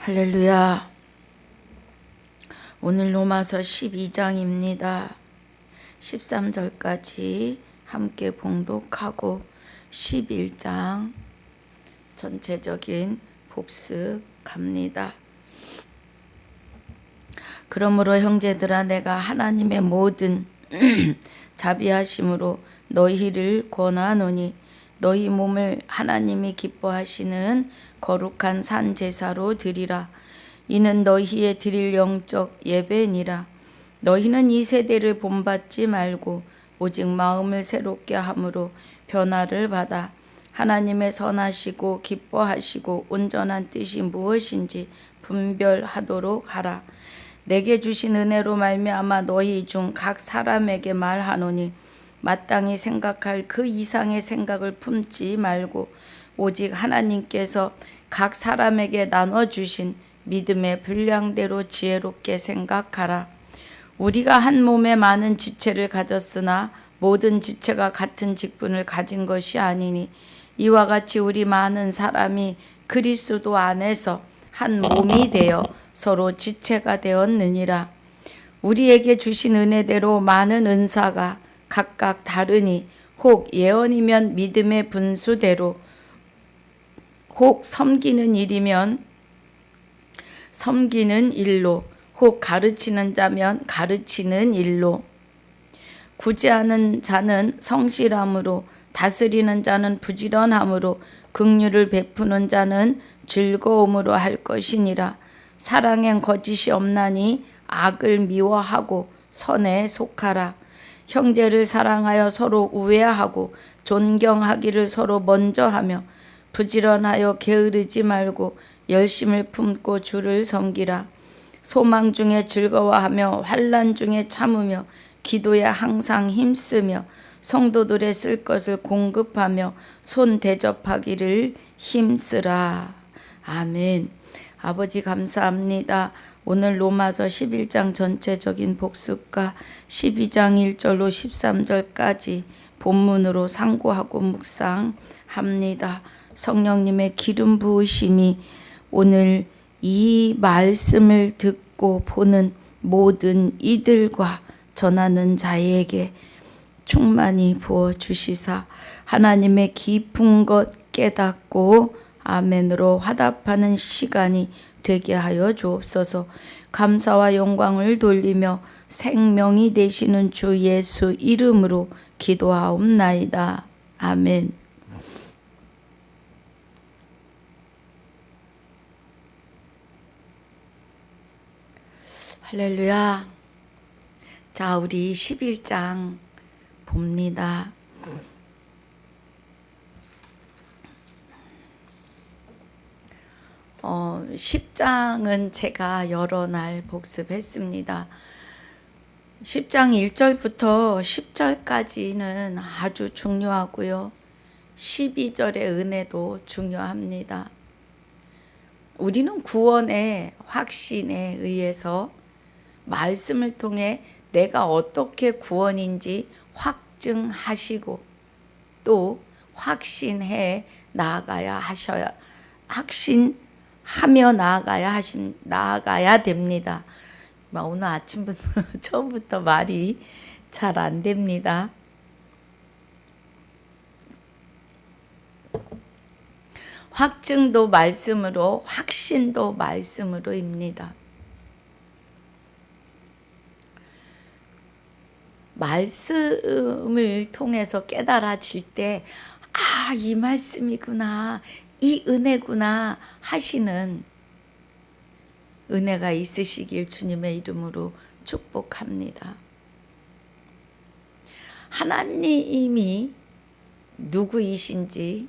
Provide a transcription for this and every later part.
할렐루야. 오늘 로마서 12장입니다. 13절까지 함께 봉독하고 11장 전체적인 복습 갑니다. 그러므로 형제들아, 내가 하나님의 모든 자비하심으로 너희를 권하노니 너희 몸을 하나님이 기뻐하시는 거룩한 산 제사로 드리라. 이는 너희의 드릴 영적 예배니라. 너희는 이 세대를 본받지 말고 오직 마음을 새롭게 함으로 변화를 받아 하나님의 선하시고 기뻐하시고 온전한 뜻이 무엇인지 분별하도록 하라. 내게 주신 은혜로 말미암아 너희 중 각 사람에게 말하노니 마땅히 생각할 그 이상의 생각을 품지 말고 오직 하나님께서 각 사람에게 나눠주신 믿음의 분량대로 지혜롭게 생각하라. 우리가 한 몸에 많은 지체를 가졌으나 모든 지체가 같은 직분을 가진 것이 아니니 이와 같이 우리 많은 사람이 그리스도 안에서 한 몸이 되어 서로 지체가 되었느니라. 우리에게 주신 은혜대로 많은 은사가 각각 다르니 혹 예언이면 믿음의 분수대로, 혹 섬기는 일이면 섬기는 일로, 혹 가르치는 자면 가르치는 일로, 구제하는 자는 성실함으로, 다스리는 자는 부지런함으로, 긍휼을 베푸는 자는 즐거움으로 할 것이니라. 사랑엔 거짓이 없나니 악을 미워하고 선에 속하라. 형제를 사랑하여 서로 우애하고 존경하기를 서로 먼저 하며 부지런하여 게으르지 말고 열심을 품고 주를 섬기라. 소망 중에 즐거워하며 환난 중에 참으며 기도에 항상 힘쓰며 성도들의 쓸 것을 공급하며 손 대접하기를 힘쓰라. 아멘. 아버지 감사합니다. 오늘 로마서 11장 전체적인 복습과 12장 1절로 13절까지 본문으로 상고하고 묵상합니다. 성령님의 기름 부으심이 오늘 이 말씀을 듣고 보는 모든 이들과 전하는 자에게 충만히 부어주시사 하나님의 깊은 것 깨닫고 아멘으로 화답하는 시간이 되게 하여 주옵소서. 감사와 영광을 돌리며 생명이 되시는 주 예수 이름으로 기도하옵나이다. 아멘. 할렐루야. 자, 우리 11장 봅니다. 10장은 제가 여러 날 복습했습니다. 10장 1절부터 10절까지는 아주 중요하고요. 12절의 은혜도 중요합니다. 우리는 구원의 확신에 의해서 말씀을 통해 내가 어떻게 구원인지 확증하시고 또 확신해 나아가야 확신하며 나아가야 됩니다. 오늘 아침부터 처음부터 말이 잘 안 됩니다. 확증도 말씀으로, 확신도 말씀으로입니다. 말씀을 통해서 깨달아질 때, 이 말씀이구나, 이 은혜구나 하시는 은혜가 있으시길 주님의 이름으로 축복합니다. 하나님이 누구이신지,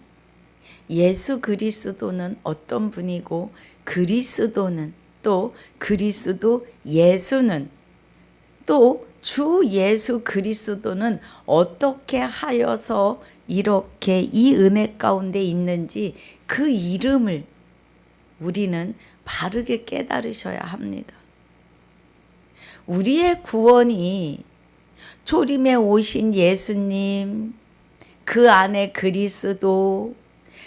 예수 그리스도는 어떤 분이고 그리스도는 또 그리스도 예수는 또 주 예수 그리스도는 어떻게 하여서 이렇게 이 은혜 가운데 있는지 그 이름을 우리는 바르게 깨달으셔야 합니다. 우리의 구원이 초림에 오신 예수님, 그 안에 그리스도,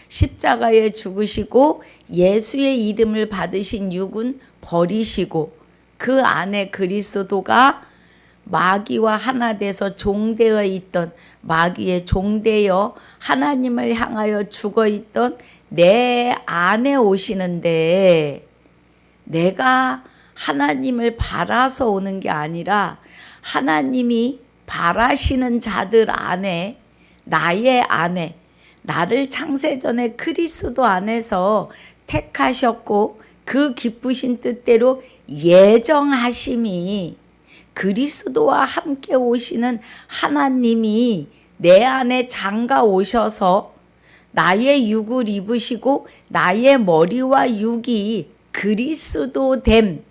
십자가에 죽으시고 예수의 이름을 받으신 육은 버리시고 그 안에 그리스도가 마귀와 하나 돼서 종되어 있던, 마귀의 종되어 하나님을 향하여 죽어 있던 내 안에 오시는데, 내가 하나님을 바라서 오는 게 아니라 하나님이 바라시는 자들 안에, 나의 안에, 나를 창세전에 그리스도 안에서 택하셨고 그 기쁘신 뜻대로 예정하심이, 그리스도와 함께 오시는 하나님이 내 안에 장가 오셔서 나의 육을 입으시고 나의 머리와 육이 그리스도 됨,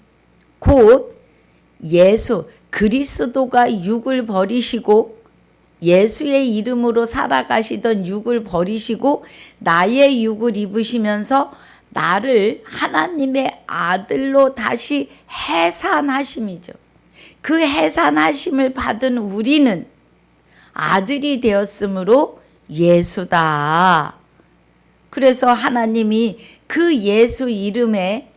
곧 예수, 그리스도가 육을 버리시고 예수의 이름으로 살아가시던 육을 버리시고 나의 육을 입으시면서 나를 하나님의 아들로 다시 해산하심이죠. 그 해산하심을 받은 우리는 아들이 되었으므로 예수다. 그래서 하나님이 그 예수 이름에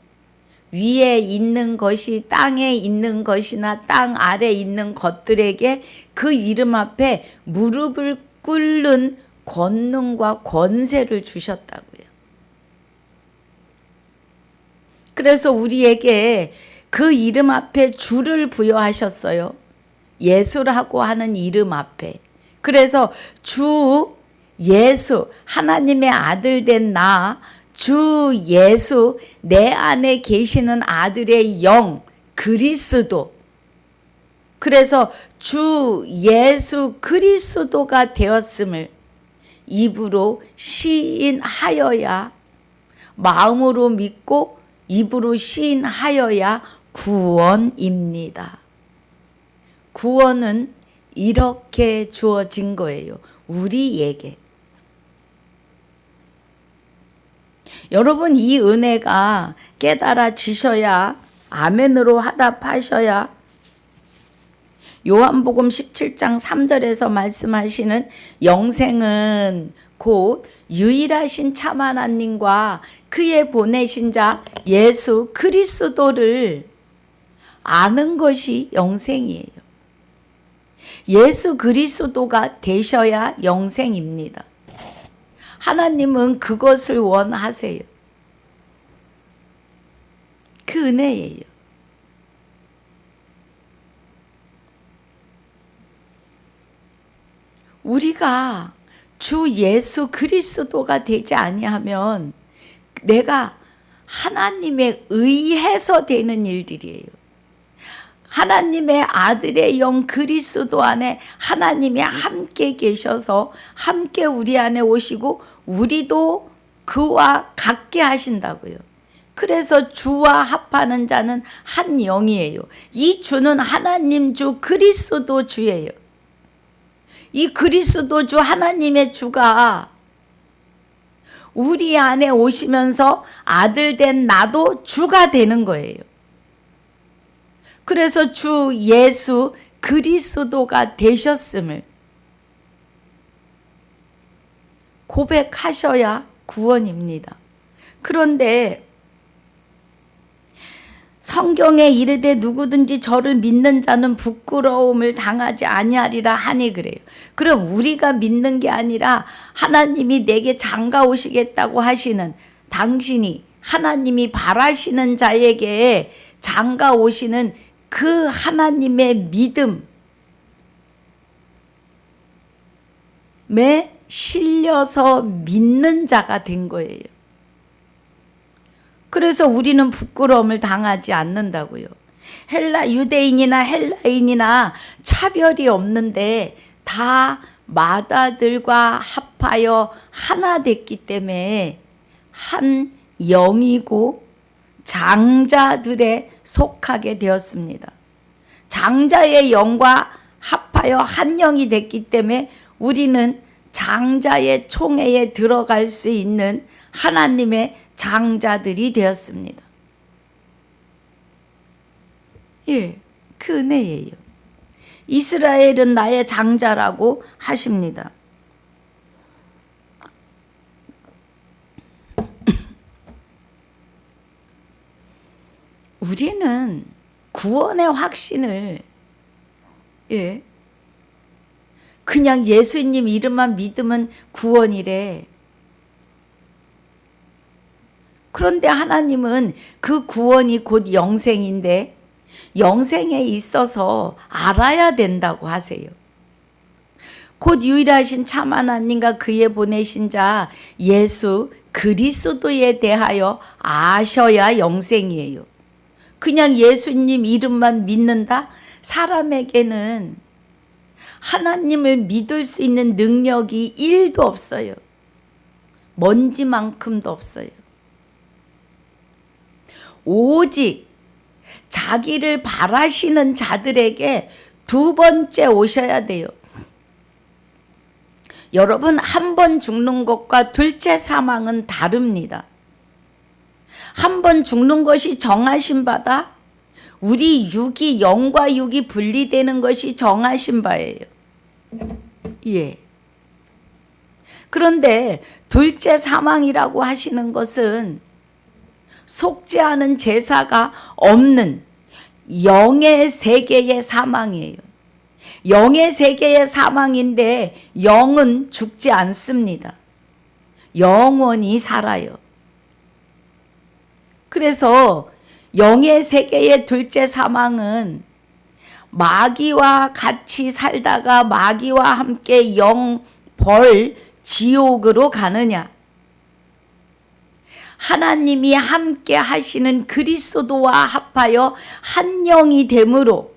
위에 있는 것이 땅에 있는 것이나 땅 아래 있는 것들에게 그 이름 앞에 무릎을 꿇는 권능과 권세를 주셨다고요. 그래서 우리에게 그 이름 앞에 주를 부여하셨어요. 예수라고 하는 이름 앞에. 그래서 주 예수, 하나님의 아들 된 나, 주 예수, 내 안에 계시는 아들의 영, 그리스도. 그래서 주 예수 그리스도가 되었음을 입으로 시인하여야, 마음으로 믿고 입으로 시인하여야 구원입니다. 구원은 이렇게 주어진 거예요. 우리에게. 여러분, 이 은혜가 깨달아지셔야, 아멘으로 화답하셔야 요한복음 17장 3절에서 말씀하시는 영생은 곧 유일하신 참 하나님과 그의 보내신 자 예수 그리스도를 아는 것이 영생이에요. 예수 그리스도가 되셔야 영생입니다. 하나님은 그것을 원하세요. 그 은혜예요. 우리가 주 예수 그리스도가 되지 아니하면 내가 하나님에 의해서 되는 일들이에요. 하나님의 아들의 영 그리스도 안에 하나님이 함께 계셔서 함께 우리 안에 오시고 우리도 그와 같게 하신다고요. 그래서 주와 합하는 자는 한 영이에요. 이 주는 하나님 주 그리스도 주예요. 이 그리스도 주 하나님의 주가 우리 안에 오시면서 아들 된 나도 주가 되는 거예요. 그래서 주 예수 그리스도가 되셨음을 고백하셔야 구원입니다. 그런데 성경에 이르되 누구든지 저를 믿는 자는 부끄러움을 당하지 아니하리라 하니 그래요. 그럼 우리가 믿는 게 아니라 하나님이 내게 장가 오시겠다고 하시는, 당신이 하나님이 바라시는 자에게 장가 오시는 그 하나님의 믿음에 실려서 믿는 자가 된 거예요. 그래서 우리는 부끄러움을 당하지 않는다고요. 유대인이나 헬라인이나 차별이 없는데 다 마다들과 합하여 하나 됐기 때문에 한 영이고 장자들에 속하게 되었습니다. 장자의 영과 합하여 한 영이 됐기 때문에 우리는 장자의 총회에 들어갈 수 있는 하나님의 장자들이 되었습니다. 예, 그 은혜예요. 이스라엘은 나의 장자라고 하십니다. 우리는 구원의 확신을 그냥 예수님 이름만 믿으면 구원이래. 그런데 하나님은 그 구원이 곧 영생인데 영생에 있어서 알아야 된다고 하세요. 곧 유일하신 참 하나님과 그의 보내신 자 예수 그리스도에 대하여 아셔야 영생이에요. 그냥 예수님 이름만 믿는다? 사람에게는 하나님을 믿을 수 있는 능력이 1도 없어요. 먼지만큼도 없어요. 오직 자기를 바라시는 자들에게 두 번째 오셔야 돼요. 여러분, 한 번 죽는 것과 둘째 사망은 다릅니다. 한 번 죽는 것이 정하신 바다, 우리 육이 영과 육이 분리되는 것이 정하신 바예요. 그런데 둘째 사망이라고 하시는 것은 속지 않은 제사가 없는 영의 세계의 사망이에요. 영의 세계의 사망인데 영은 죽지 않습니다. 영원히 살아요. 그래서 영의 세계의 둘째 사망은 마귀와 같이 살다가 마귀와 함께 영벌 지옥으로 가느냐, 하나님이 함께 하시는 그리스도와 합하여 한 영이 되므로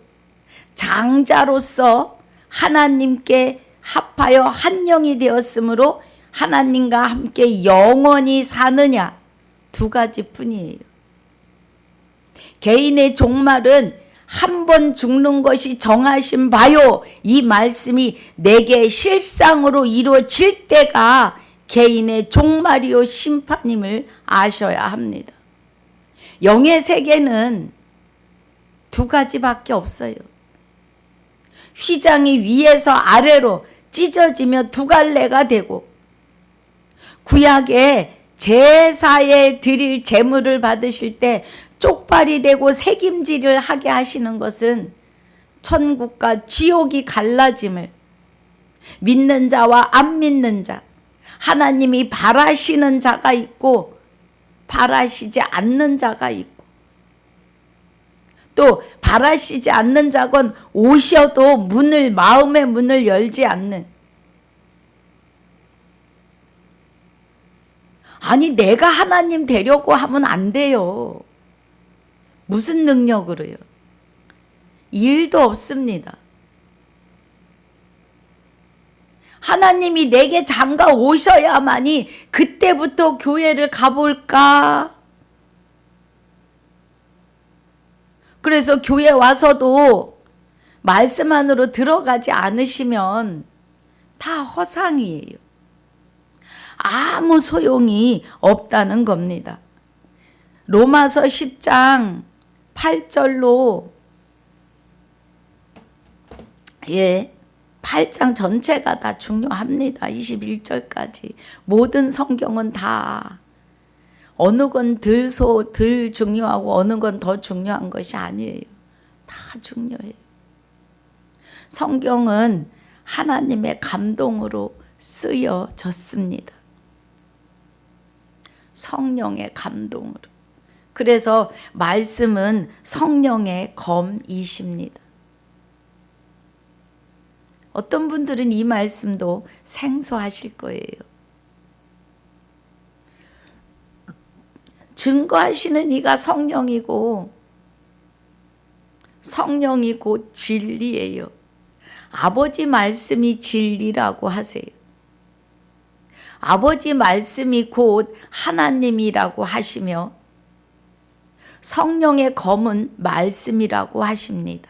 장자로서 하나님께 합하여 한 영이 되었으므로 하나님과 함께 영원히 사느냐, 두 가지뿐이에요. 개인의 종말은 한 번 죽는 것이 정하신 바요, 이 말씀이 내게 실상으로 이루어질 때가 개인의 종말이요 심판임을 아셔야 합니다. 영의 세계는 두 가지밖에 없어요. 휘장이 위에서 아래로 찢어지며 두 갈래가 되고, 구약에 제사에 드릴 제물을 받으실 때 쪽발이 되고 새김질을 하게 하시는 것은 천국과 지옥이 갈라짐을, 믿는 자와 안 믿는 자, 하나님이 바라시는 자가 있고 바라시지 않는 자가 있고, 또 바라시지 않는 자건 오셔도 마음의 문을 열지 않는, 아니 내가 하나님 되려고 하면 안 돼요. 무슨 능력으로요? 일도 없습니다. 하나님이 내게 장가 오셔야만이 그때부터 교회를 가볼까? 그래서 교회 와서도 말씀 안으로 들어가지 않으시면 다 허상이에요. 아무 소용이 없다는 겁니다. 로마서 10장 8절로 8장 전체가 다 중요합니다. 21절까지 모든 성경은 다 어느 건 덜 중요하고 어느 건 더 중요한 것이 아니에요. 다 중요해요. 성경은 하나님의 감동으로 쓰여졌습니다. 성령의 감동으로. 그래서 말씀은 성령의 검이십니다. 어떤 분들은 이 말씀도 생소하실 거예요. 증거하시는 이가 성령이고 성령이 곧 진리예요. 아버지 말씀이 진리라고 하세요. 아버지 말씀이 곧 하나님이라고 하시며 성령의 검은 말씀이라고 하십니다.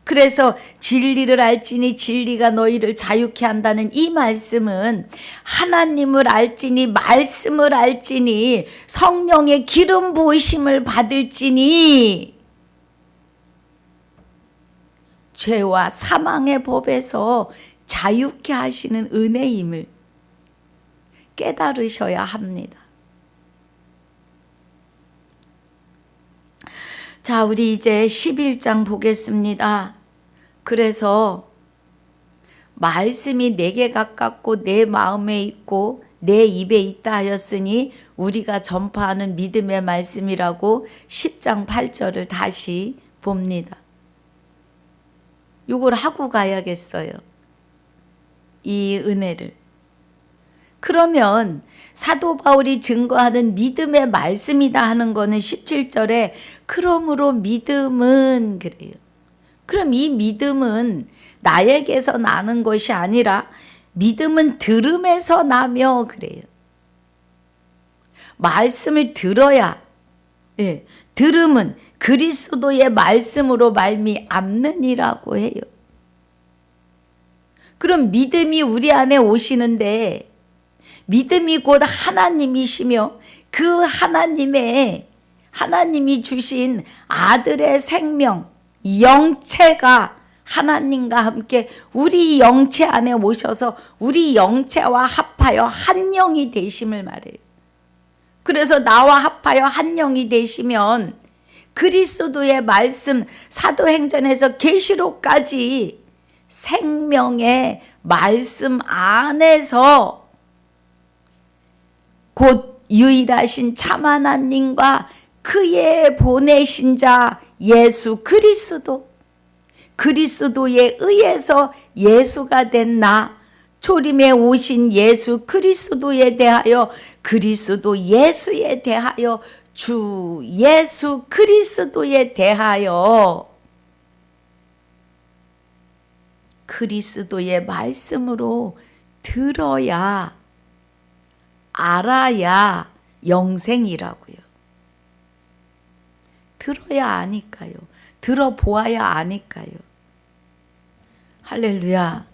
그래서 진리를 알지니 진리가 너희를 자유케 한다는 이 말씀은 하나님을 알지니 말씀을 알지니 성령의 기름 부으심을 받을지니 죄와 사망의 법에서 자유케 하시는 은혜임을 깨달으셔야 합니다. 자, 우리 이제 11장 보겠습니다. 그래서 말씀이 내게 가깝고 내 마음에 있고 내 입에 있다 하였으니 우리가 전파하는 믿음의 말씀이라고 10장 8절을 다시 봅니다. 이걸 하고 가야겠어요. 이 은혜를. 그러면 사도 바울이 증거하는 믿음의 말씀이다 하는 거는 17절에 그러므로 믿음은 그래요. 그럼 이 믿음은 나에게서 나는 것이 아니라 믿음은 들음에서 나며 그래요. 말씀을 들어야, 예, 들음은 그리스도의 말씀으로 말미암느니라고 해요. 그럼 믿음이 우리 안에 오시는데 믿음이 곧 하나님이시며 그 하나님이 주신 아들의 생명, 영체가 하나님과 함께 우리 영체 안에 오셔서 우리 영체와 합하여 한 영이 되심을 말해요. 그래서 나와 합하여 한 영이 되시면 그리스도의 말씀, 사도행전에서 계시록까지 생명의 말씀 안에서 곧 유일하신 참 하나님과 그의 보내신 자 예수 그리스도에 의해서 예수가 된 나, 초림에 오신 예수 그리스도에 대하여 그리스도 예수에 대하여 주 예수 그리스도에 대하여 그리스도의 말씀으로 들어야 알아야 영생이라고요. 들어야 아니까요. 들어보아야 아니까요. 할렐루야.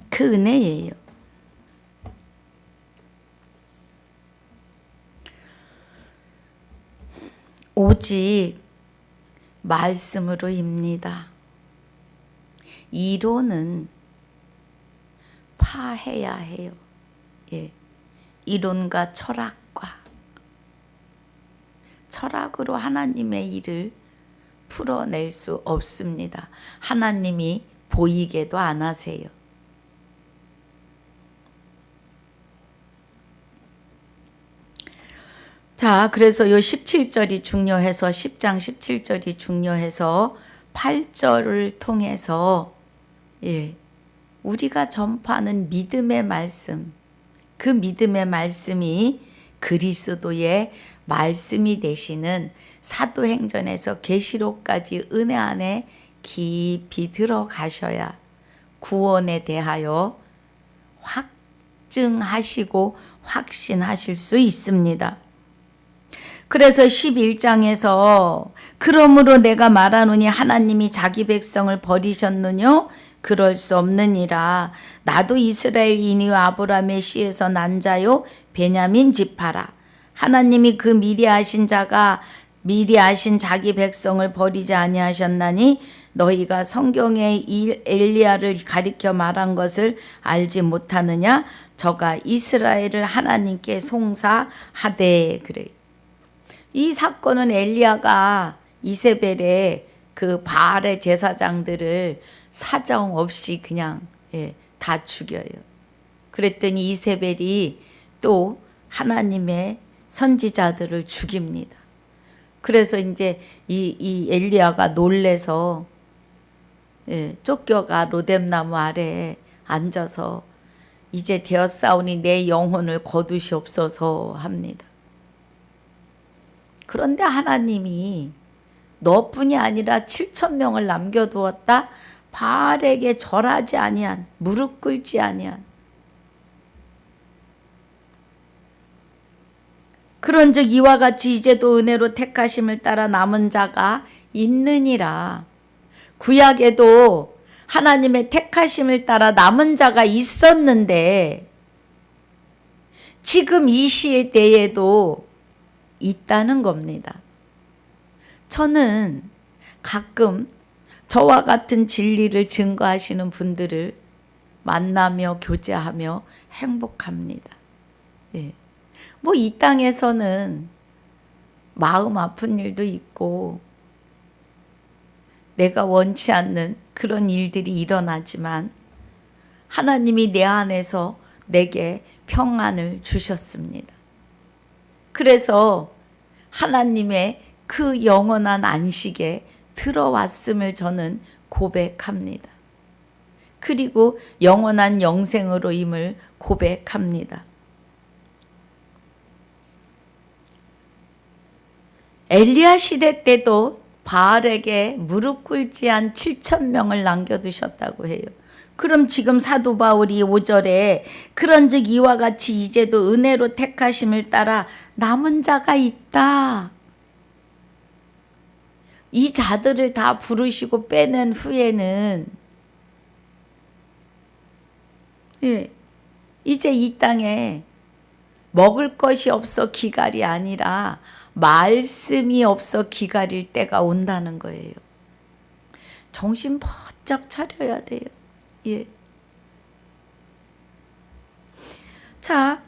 그 은혜예요. 오직 말씀으로입니다. 이론은 파해야 해요. 예. 이론과 철학으로 하나님의 일을 풀어낼 수 없습니다. 하나님이 보이게도 안 하세요. 자, 그래서 요 17절이 중요해서 10장 17절이 중요해서 8절을 통해서 우리가 전파하는 믿음의 말씀, 그 믿음의 말씀이 그리스도의 말씀이 되시는 사도행전에서 계시록까지 은혜 안에 깊이 들어가셔야 구원에 대하여 확증하시고 확신하실 수 있습니다. 그래서 11장에서 그러므로 내가 말하노니 하나님이 자기 백성을 버리셨느뇨? 그럴 수 없느니라. 나도 이스라엘이니와 아브라함의 씨에서 난 자요 베냐민 지파라. 하나님이 그 미리 아신 자기 백성을 버리지 아니하셨나니 너희가 성경의 엘리야를 가리켜 말한 것을 알지 못하느냐? 저가 이스라엘을 하나님께 송사하되 그래. 이 사건은 엘리야가 이세벨의 그 바알의 제사장들을 사정없이 그냥 다 죽여요. 그랬더니 이세벨이 또 하나님의 선지자들을 죽입니다. 그래서 이제 이 엘리야가 놀래서 쫓겨가 로뎀나무 아래에 앉아서 이제 되었사오니 내 영혼을 거두시옵소서 합니다. 그런데 하나님이 너뿐이 아니라 7,000명을 남겨두었다. 바알에게 절하지 아니한, 무릎 꿇지 아니한. 그런즉 이와 같이 이제도 은혜로 택하심을 따라 남은 자가 있느니라. 구약에도 하나님의 택하심을 따라 남은 자가 있었는데 지금 이 시대에도 있다는 겁니다. 저는 가끔 저와 같은 진리를 증거하시는 분들을 만나며 교제하며 행복합니다. 뭐 이 땅에서는 마음 아픈 일도 있고 내가 원치 않는 그런 일들이 일어나지만 하나님이 내 안에서 내게 평안을 주셨습니다. 그래서 하나님의 그 영원한 안식에 들어왔음을 저는 고백합니다. 그리고 영원한 영생으로임을 고백합니다. 엘리야 시대 때도 바알에게 무릎 꿇지 않은 7,000명을 남겨두셨다고 해요. 그럼 지금 사도 바울이 5절에 그런즉 이와 같이 이제도 은혜로 택하심을 따라 남은 자가 있다. 이 자들을 다 부르시고 빼낸 후에는 이제 이 땅에 먹을 것이 없어 기갈이 아니라 말씀이 없어 기갈일 때가 온다는 거예요. 정신 바짝 차려야 돼요. 예. 자,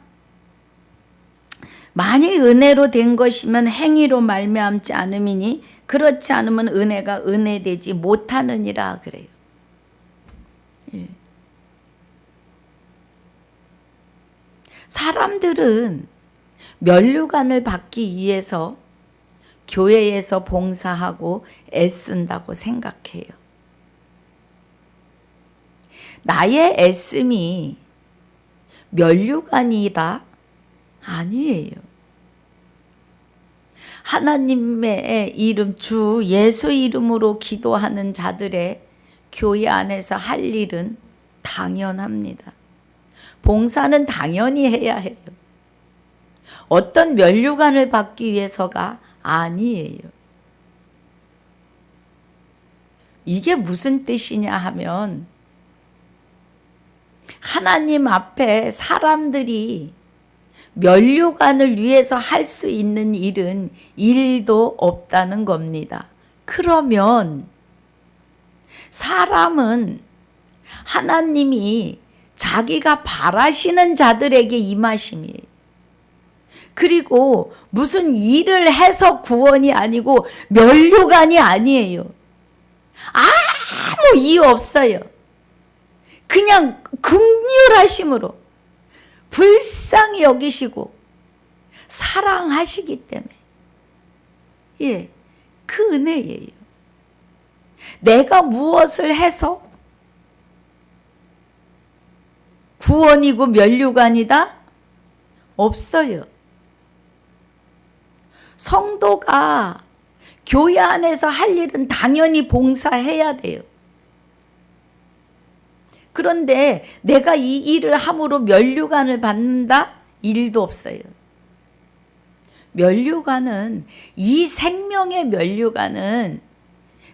만일 은혜로 된 것이면 행위로 말미암지 않음이니 그렇지 않으면 은혜가 은혜되지 못하느니라 그래요. 예. 사람들은 면류관을 받기 위해서 교회에서 봉사하고 애쓴다고 생각해요. 나의 애씀이 면류관이다? 아니에요. 하나님의 이름 주 예수 이름으로 기도하는 자들의 교회 안에서 할 일은 당연합니다. 봉사는 당연히 해야 해요. 어떤 면류관을 받기 위해서가 아니에요. 이게 무슨 뜻이냐 하면 하나님 앞에 사람들이 면류관을 위해서 할 수 있는 일은 일도 없다는 겁니다. 그러면 사람은 하나님이 자기가 바라시는 자들에게 임하심이에요. 그리고 무슨 일을 해서 구원이 아니고 면류관이 아니에요. 아무 이유 없어요. 그냥 긍휼하심으로 불쌍히 여기시고 사랑하시기 때문에 예, 그 은혜예요. 내가 무엇을 해서 구원이고 면류관이다? 없어요. 성도가 교회 안에서 할 일은 당연히 봉사해야 돼요. 그런데 내가 이 일을 함으로 면류관을 받는다? 일도 없어요. 면류관은 이 생명의 면류관은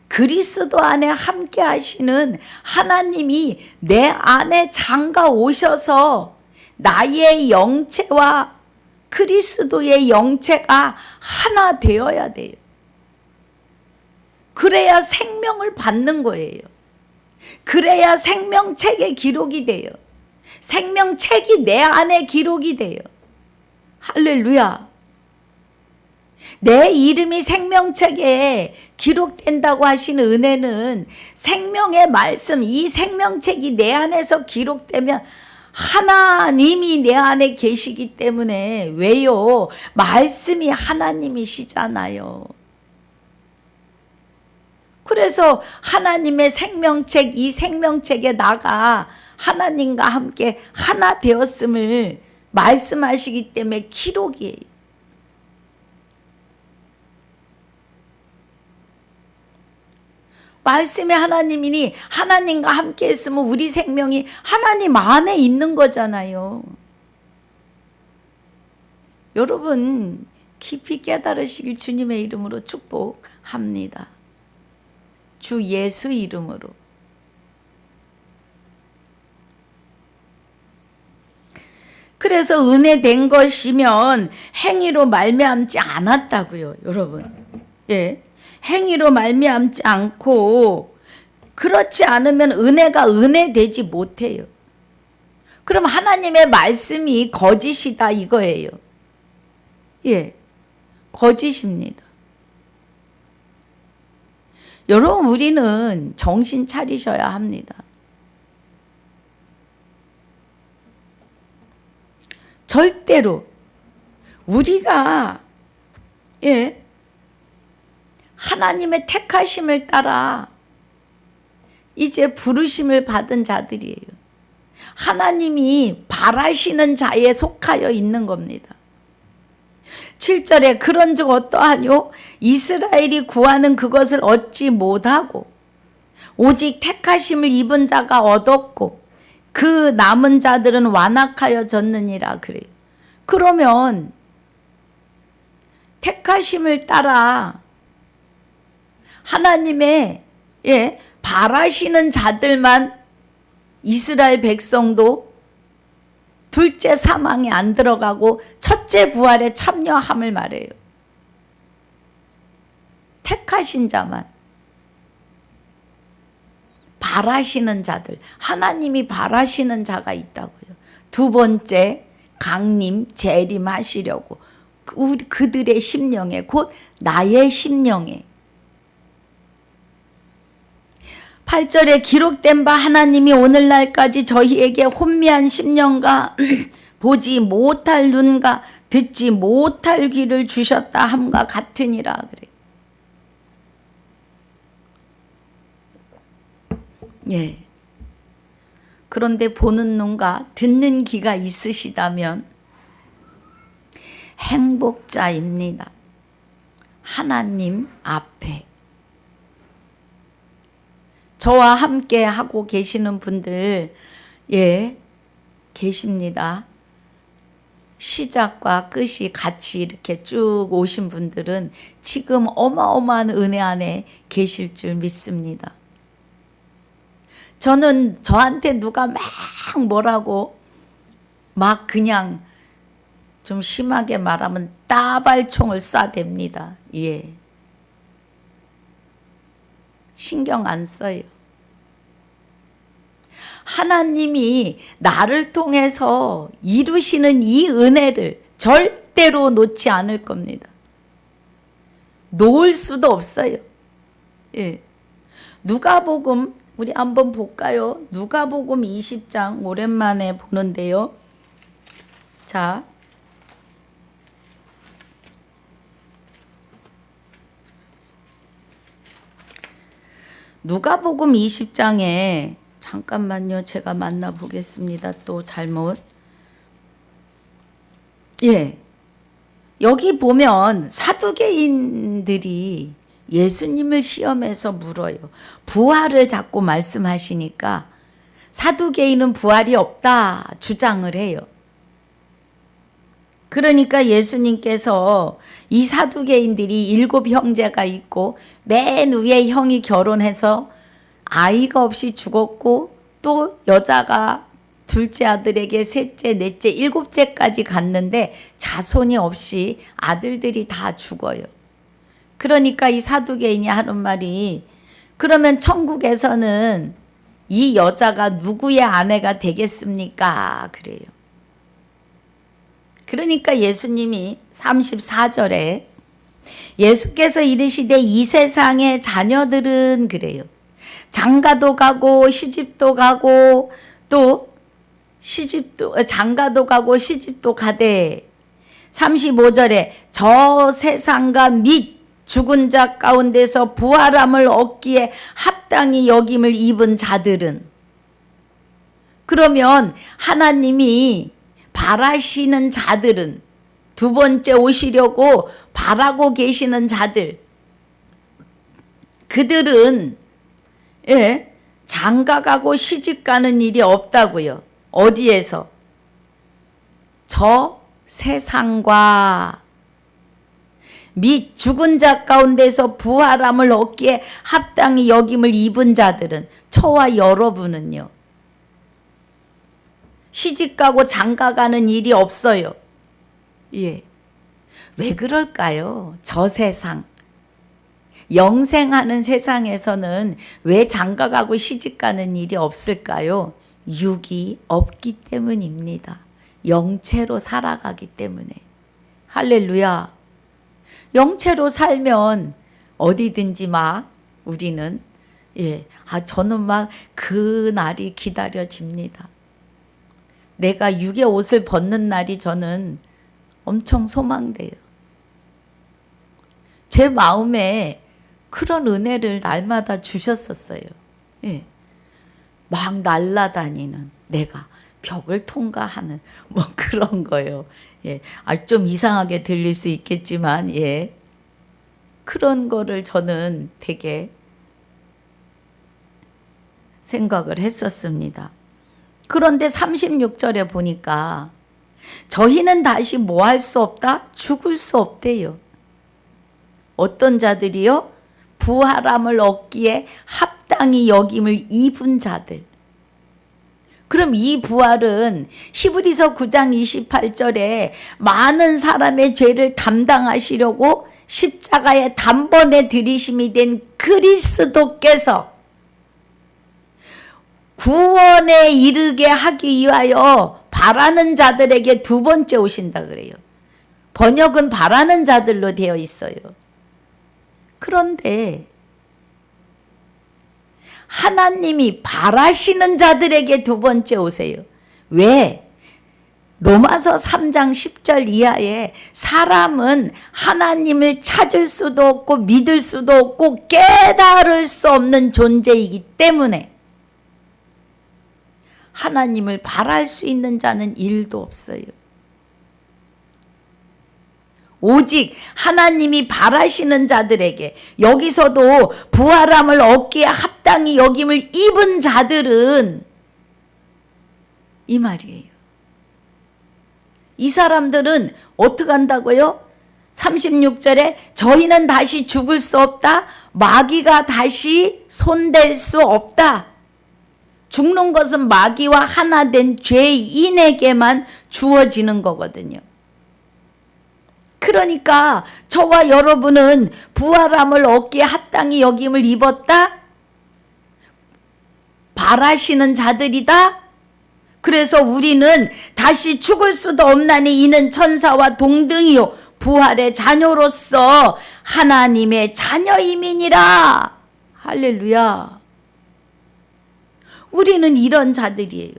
그리스도 안에 함께 하시는 하나님이 내 안에 장가 오셔서 나의 영체와 그리스도의 영체가 하나 되어야 돼요. 그래야 생명을 받는 거예요. 그래야 생명책에 기록이 돼요. 생명책이 내 안에 기록이 돼요. 할렐루야. 내 이름이 생명책에 기록된다고 하시는 은혜는 생명의 말씀, 이 생명책이 내 안에서 기록되면 하나님이 내 안에 계시기 때문에 왜요? 말씀이 하나님이시잖아요. 그래서 하나님의 생명책, 이 생명책에 나가 하나님과 함께 하나 되었음을 말씀하시기 때문에 기록이에요. 말씀이 하나님이니 하나님과 함께 했으면 우리 생명이 하나님 안에 있는 거잖아요. 여러분 깊이 깨달으시길 주님의 이름으로 축복합니다. 주 예수 이름으로. 그래서 은혜 된 것이면 행위로 말미암지 않았다고요, 여러분. 예. 행위로 말미암지 않고 그렇지 않으면 은혜가 은혜되지 못해요. 그럼 하나님의 말씀이 거짓이다 이거예요. 예, 거짓입니다. 여러분, 우리는 정신 차리셔야 합니다. 절대로 우리가 하나님의 택하심을 따라 이제 부르심을 받은 자들이에요. 하나님이 바라시는 자에 속하여 있는 겁니다. 7절에 그런즉 어떠하뇨? 이스라엘이 구하는 그것을 얻지 못하고 오직 택하심을 입은 자가 얻었고 그 남은 자들은 완악하여졌느니라 그래요. 그러면 택하심을 따라 하나님의 바라시는 자들만 이스라엘 백성도 둘째 사망에 안 들어가고 첫째 부활에 참여함을 말해요. 택하신 자만, 바라시는 자들, 하나님이 바라시는 자가 있다고요. 두 번째, 강림, 재림하시려고 그들의 심령에, 곧 나의 심령에. 8절에 기록된 바 하나님이 오늘날까지 저희에게 혼미한 심령과 보지 못할 눈과 듣지 못할 귀를 주셨다 함과 같으니라 그래. 예. 그런데 보는 눈과 듣는 귀가 있으시다면 행복자입니다. 하나님 앞에. 저와 함께 하고 계시는 분들, 계십니다. 시작과 끝이 같이 이렇게 쭉 오신 분들은 지금 어마어마한 은혜 안에 계실 줄 믿습니다. 저는 저한테 누가 막 뭐라고 막 그냥 좀 심하게 말하면 따발총을 쏴댑니다. 예. 신경 안 써요. 하나님이 나를 통해서 이루시는 이 은혜를 절대로 놓지 않을 겁니다. 놓을 수도 없어요. 예. 누가복음 우리 한번 볼까요? 누가복음 20장 오랜만에 보는데요. 자, 누가복음 20장에 잠깐만요. 제가 만나보겠습니다. 또 잘못. 여기 보면 사두개인들이 예수님을 시험해서 물어요. 부활을 자꾸 말씀하시니까 사두개인은 부활이 없다 주장을 해요. 그러니까 예수님께서 이 사두개인들이 7 형제가 있고 맨 위에 형이 결혼해서 아이가 없이 죽었고 또 여자가 둘째 아들에게 셋째, 넷째, 7째까지 갔는데 자손이 없이 아들들이 다 죽어요. 그러니까 이 사두개인이 하는 말이 그러면 천국에서는 이 여자가 누구의 아내가 되겠습니까? 그래요. 그러니까 예수님이 34절에 예수께서 이르시되 이 세상의 자녀들은 그래요. 장가도 가고 시집도 가고 또 장가도 가고 시집도 가되 35절에 저 세상과 및 죽은 자 가운데서 부활함을 얻기에 합당히 여김을 입은 자들은 그러면 하나님이 바라시는 자들은 두 번째 오시려고 바라고 계시는 자들 그들은 장가가고 시집가는 일이 없다고요. 어디에서? 저 세상과 및 죽은 자 가운데서 부활함을 얻기에 합당히 여김을 입은 자들은 저와 여러분은요. 시집가고 장가가는 일이 없어요. 왜 그럴까요? 저 세상. 영생하는 세상에서는 왜 장가가고 시집가는 일이 없을까요? 육이 없기 때문입니다. 영체로 살아가기 때문에. 할렐루야. 영체로 살면 어디든지 막 우리는 저는 막 그 날이 기다려집니다. 내가 육의 옷을 벗는 날이 저는 엄청 소망돼요. 제 마음에 그런 은혜를 날마다 주셨었어요. 막 날아다니는 내가 벽을 통과하는 뭐 그런 거요. 좀 이상하게 들릴 수 있겠지만 그런 거를 저는 되게 생각을 했었습니다. 그런데 36절에 보니까 저희는 다시 뭐 할 수 없다? 죽을 수 없대요. 어떤 자들이요? 부활함을 얻기에 합당히 여김을 입은 자들. 그럼 이 부활은 히브리서 9장 28절에 많은 사람의 죄를 담당하시려고 십자가에 단번에 들이심이 된 그리스도께서 구원에 이르게 하기 위하여 바라는 자들에게 두 번째 오신다 그래요. 번역은 바라는 자들로 되어 있어요. 그런데 하나님이 바라시는 자들에게 두 번째 오세요. 왜? 로마서 3장 10절 이하에 사람은 하나님을 찾을 수도 없고 믿을 수도 없고 깨달을 수 없는 존재이기 때문에 하나님을 바랄 수 있는 자는 일도 없어요. 오직 하나님이 바라시는 자들에게, 여기서도 부활함을 얻기에 합당히 여김을 입은 자들은 이 말이에요. 이 사람들은 어떻게 한다고요? 36절에 저희는 다시 죽을 수 없다. 마귀가 다시 손댈 수 없다. 죽는 것은 마귀와 하나 된 죄인에게만 주어지는 거거든요. 그러니까 저와 여러분은 부활함을 얻기에 합당히 여김을 입었다. 바라시는 자들이다. 그래서 우리는 다시 죽을 수도 없나니 이는 천사와 동등이요 부활의 자녀로서 하나님의 자녀임이니라. 할렐루야. 우리는 이런 자들이에요.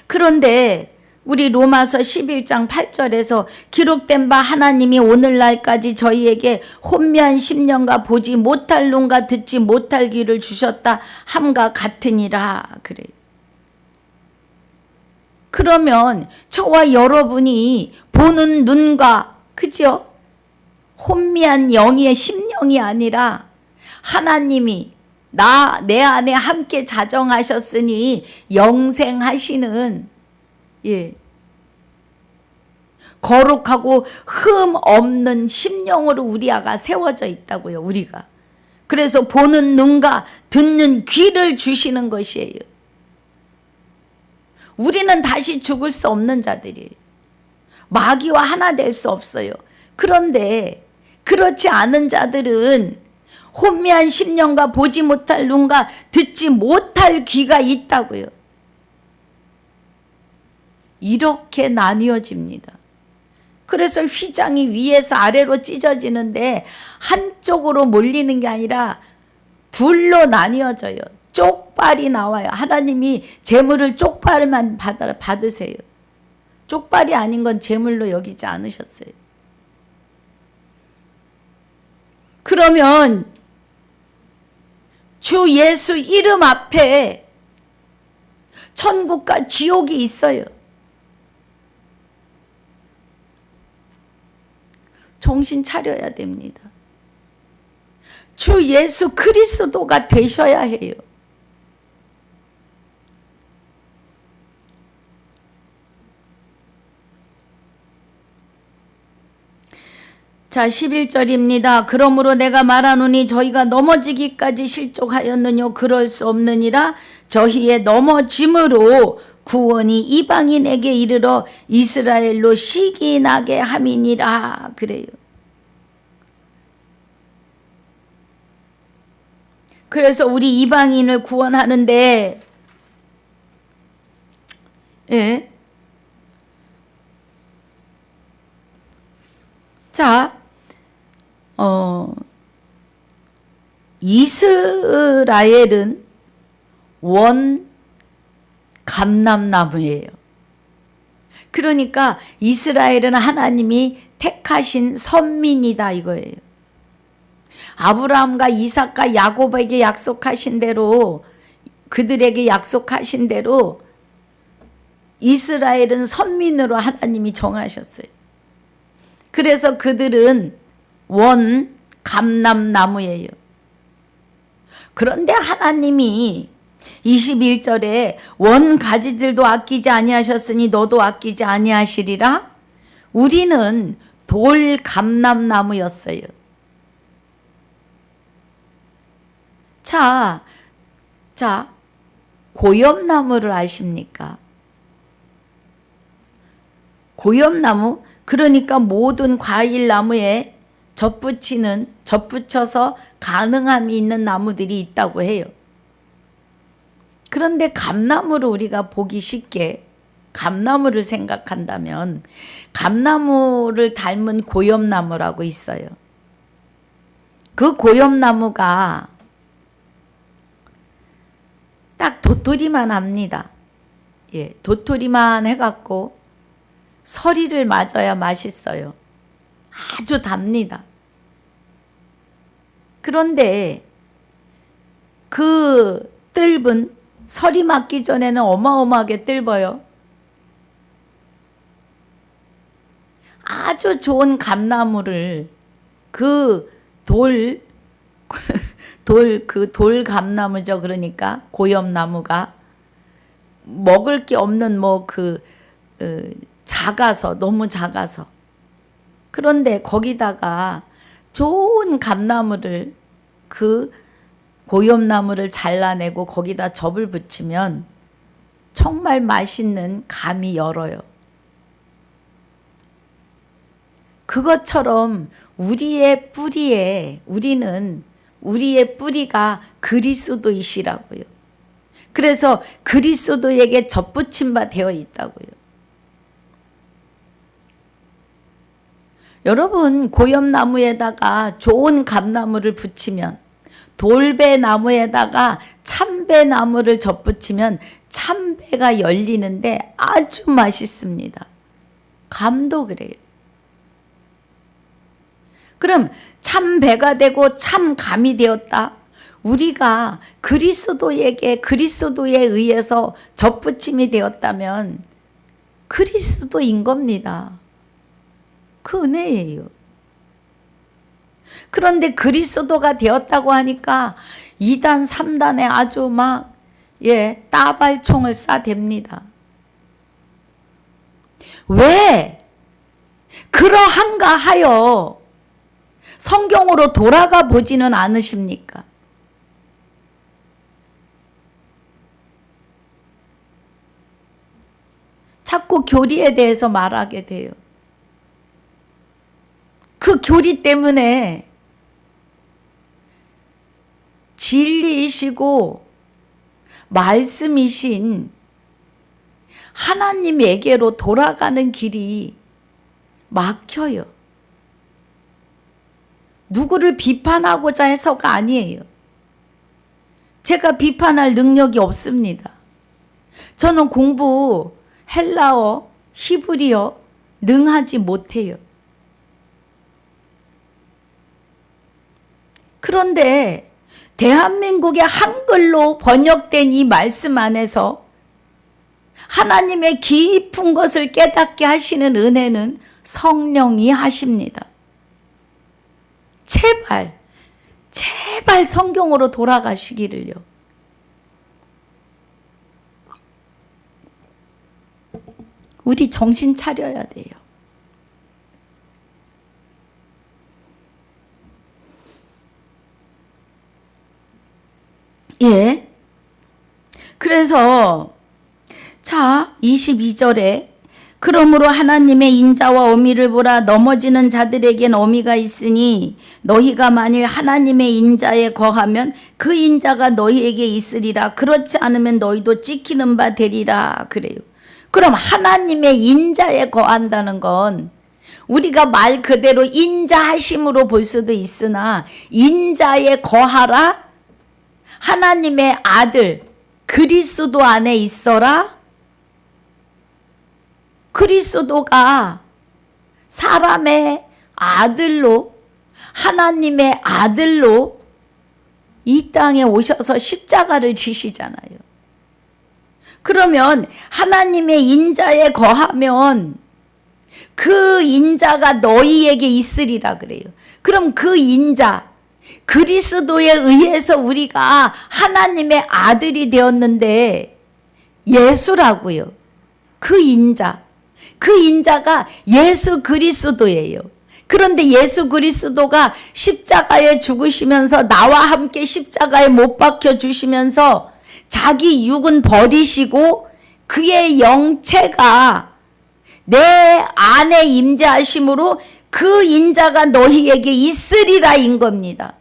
그런데 우리 로마서 11장 8절에서 기록된 바 하나님이 오늘날까지 저희에게 혼미한 심령과 보지 못할 눈과 듣지 못할 귀를 주셨다 함과 같으니라 그래요. 그러면 저와 여러분이 보는 눈과 그죠? 혼미한 영의 심령이 아니라 하나님이 내 안에 함께 자정하셨으니 영생하시는 거룩하고 흠 없는 심령으로 우리가 세워져 있다고요. 우리가. 그래서 보는 눈과 듣는 귀를 주시는 것이에요. 우리는 다시 죽을 수 없는 자들이에요. 마귀와 하나 될 수 없어요. 그런데 그렇지 않은 자들은 혼미한 심령과 보지 못할 눈과 듣지 못할 귀가 있다고요. 이렇게 나뉘어집니다. 그래서 휘장이 위에서 아래로 찢어지는데 한쪽으로 몰리는 게 아니라 둘로 나뉘어져요. 쪽발이 나와요. 하나님이 재물을 쪽발만 받으세요. 쪽발이 아닌 건 재물로 여기지 않으셨어요. 그러면 주 예수 이름 앞에 천국과 지옥이 있어요. 정신 차려야 됩니다. 주 예수 그리스도가 되셔야 해요. 자 11절입니다. 그러므로 내가 말하노니 저희가 넘어지기까지 실족하였느뇨 그럴 수 없느니라. 저희의 넘어짐으로 구원이 이방인에게 이르러 이스라엘로 시기나게 함이니라 그래요. 그래서 우리 이방인을 구원하는데 예. 자, 이스라엘은 원 감람나무예요. 그러니까 이스라엘은 하나님이 택하신 선민이다 이거예요. 아브라함과 이삭과 야곱에게 약속하신 대로, 그들에게 약속하신 대로 이스라엘은 선민으로 하나님이 정하셨어요. 그래서 그들은 원 감람나무예요. 그런데 하나님이 21절에 원 가지들도 아끼지 아니하셨으니 너도 아끼지 아니하시리라. 우리는 돌 감람나무였어요. 자, 고엽나무를 아십니까? 고엽나무, 그러니까 모든 과일나무에 접붙여서 가능함이 있는 나무들이 있다고 해요. 그런데 감나무를 우리가 보기 쉽게 감나무를 생각한다면 감나무를 닮은 고엽나무라고 있어요. 그 고엽나무가 딱 도토리만 합니다. 예, 도토리만 해갖고 서리를 맞아야 맛있어요. 아주 답니다. 그런데 그 뜰은 서리 맞기 전에는 어마어마하게 뜰어요. 아주 좋은 감나무를 그 돌 감나무죠. 그러니까 고엽나무가 먹을 게 없는 작아서, 너무 작아서. 그런데 거기다가 좋은 감나무를, 그 고엽나무를 잘라내고 거기다 접을 붙이면 정말 맛있는 감이 열어요. 그것처럼 우리의 뿌리가 그리스도이시라고요. 그래서 그리스도에게 접붙임 바 되어 있다고요. 여러분, 고엽나무에다가 좋은 감나무를 붙이면, 돌배나무에다가 참배나무를 접붙이면 참배가 열리는데 아주 맛있습니다. 감도 그래요. 그럼 참배가 되고 참감이 되었다. 우리가 그리스도에 의해서 접붙임이 되었다면 그리스도인 겁니다. 그 은혜예요. 그런데 그리스도가 되었다고 하니까 2단, 3단에 아주 따발총을 쏴댑니다. 왜? 그러한가 하여 성경으로 돌아가 보지는 않으십니까? 자꾸 교리에 대해서 말하게 돼요. 그 교리 때문에 진리이시고 말씀이신 하나님에게로 돌아가는 길이 막혀요. 누구를 비판하고자 해서가 아니에요. 제가 비판할 능력이 없습니다. 저는 공부, 헬라어, 히브리어 능하지 못해요. 그런데 대한민국의 한글로 번역된 이 말씀 안에서 하나님의 깊은 것을 깨닫게 하시는 은혜는 성령이 하십니다. 제발 성경으로 돌아가시기를요. 우리 정신 차려야 돼요. 예. 그래서 22절에 그러므로 하나님의 인자와 어미를 보라. 넘어지는 자들에겐 어미가 있으니 너희가 만일 하나님의 인자에 거하면 그 인자가 너희에게 있으리라. 그렇지 않으면 너희도 찍히는 바 되리라. 그래요. 그럼 하나님의 인자에 거한다는 건 우리가 말 그대로 인자하심으로 볼 수도 있으나, 인자에 거하라, 하나님의 아들 그리스도 안에 있어라. 그리스도가 사람의 아들로, 하나님의 아들로 이 땅에 오셔서 십자가를 지시잖아요. 그러면 하나님의 인자에 거하면 그 인자가 너희에게 있으리라 그래요. 그럼 그 인자, 그리스도에 의해서 우리가 하나님의 아들이 되었는데, 예수라고요. 그 인자, 그 인자가 예수 그리스도예요. 그런데 예수 그리스도가 십자가에 죽으시면서 나와 함께 십자가에 못 박혀 주시면서 자기 육은 버리시고 그의 영체가 내 안에 임재하심으로 그 인자가 너희에게 있으리라 인 겁니다.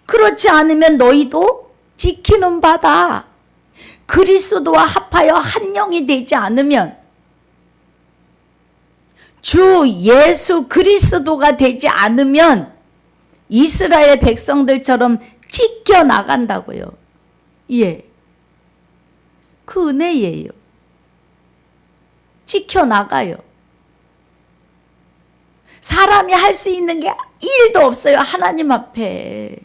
그렇지 않으면 너희도 지키는 바다. 그리스도와 합하여 한 영이 되지 않으면, 주 예수 그리스도가 되지 않으면 이스라엘 백성들처럼 찢겨 나간다고요. 예. 그 은혜예요. 찢겨 나가요. 사람이 할 수 있는 게 1도 없어요. 하나님 앞에.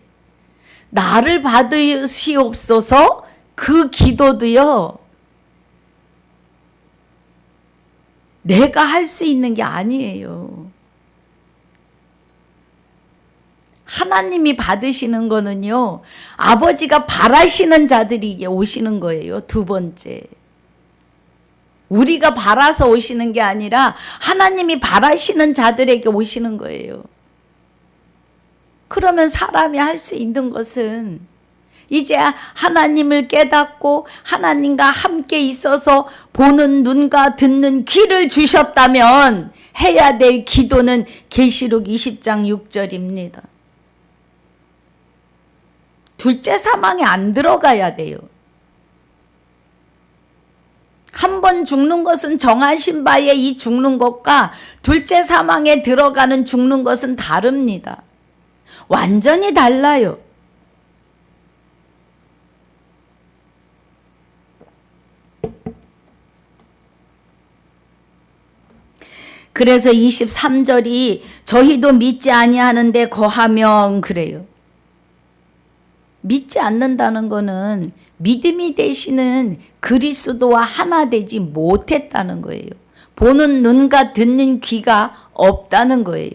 나를 받으시옵소서, 그 기도도요, 내가 할 수 있는 게 아니에요. 하나님이 받으시는 거는요, 아버지가 바라시는 자들에게 오시는 거예요. 두 번째. 우리가 바라서 오시는 게 아니라 하나님이 바라시는 자들에게 오시는 거예요. 그러면 사람이 할 수 있는 것은 이제 하나님을 깨닫고 하나님과 함께 있어서 보는 눈과 듣는 귀를 주셨다면 해야 될 기도는 계시록 20장 6절입니다. 둘째 사망에 안 들어가야 돼요. 한 번 죽는 것은 정하신 바에 이 죽는 것과 둘째 사망에 들어가는 죽는 것은 다릅니다. 완전히 달라요. 그래서 23절이 저희도 믿지 아니하는데 거하면 그래요. 믿지 않는다는 것은 믿음이 되시는 그리스도와 하나 되지 못했다는 거예요. 보는 눈과 듣는 귀가 없다는 거예요.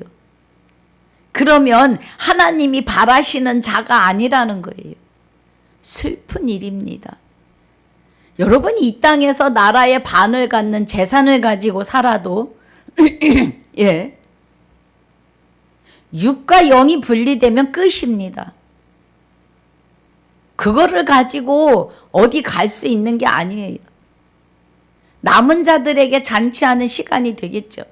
그러면 하나님이 바라시는 자가 아니라는 거예요. 슬픈 일입니다. 여러분이 이 땅에서 나라의 반을 갖는 재산을 가지고 살아도 예, 육과 영이 분리되면 끝입니다. 그거를 가지고 어디 갈 수 있는 게 아니에요. 남은 자들에게 잔치하는 시간이 되겠죠.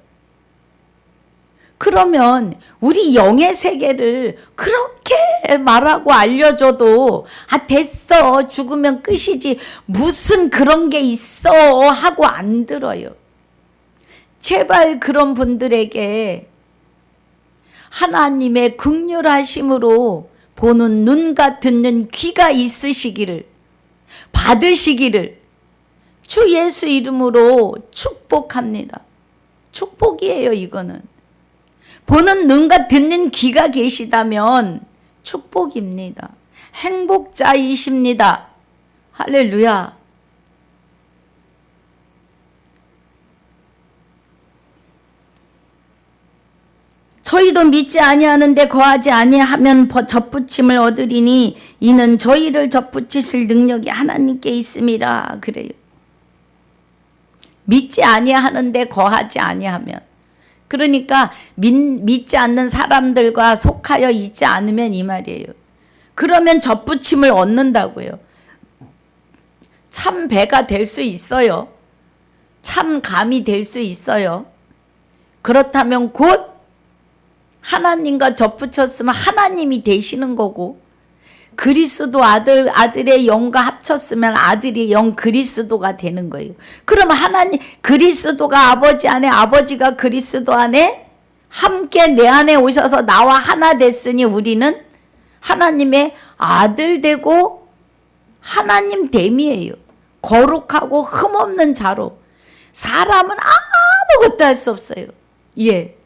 그러면 우리 영의 세계를 그렇게 말하고 알려줘도 됐어, 죽으면 끝이지, 무슨 그런 게 있어 하고 안 들어요. 제발 그런 분들에게 하나님의 긍휼하심으로 보는 눈과 듣는 귀가 있으시기를, 받으시기를 주 예수 이름으로 축복합니다. 축복이에요. 이거는 보는 눈과 듣는 귀가 계시다면 축복입니다. 행복자이십니다. 할렐루야. 저희도 믿지 아니하는데 거하지 아니하면 접붙임을 얻으리니 이는 저희를 접붙이실 능력이 하나님께 있음이라 그래요. 믿지 아니하는데 거하지 아니하면, 그러니까 믿지 않는 사람들과 속하여 있지 않으면 이 말이에요. 그러면 접붙임을 얻는다고요. 참 배가 될 수 있어요. 참 감이 될 수 있어요. 그렇다면 곧 하나님과 접붙였으면 하나님이 되시는 거고, 그리스도 아들의 영과 합쳤으면 아들이 영 그리스도가 되는 거예요. 그러면 하나님 그리스도가 아버지 안에, 아버지가 그리스도 안에 함께 내 안에 오셔서 나와 하나 됐으니 우리는 하나님의 아들 되고 하나님 됨이에요. 거룩하고 흠없는 자로. 사람은 아무것도 할 수 없어요. 예.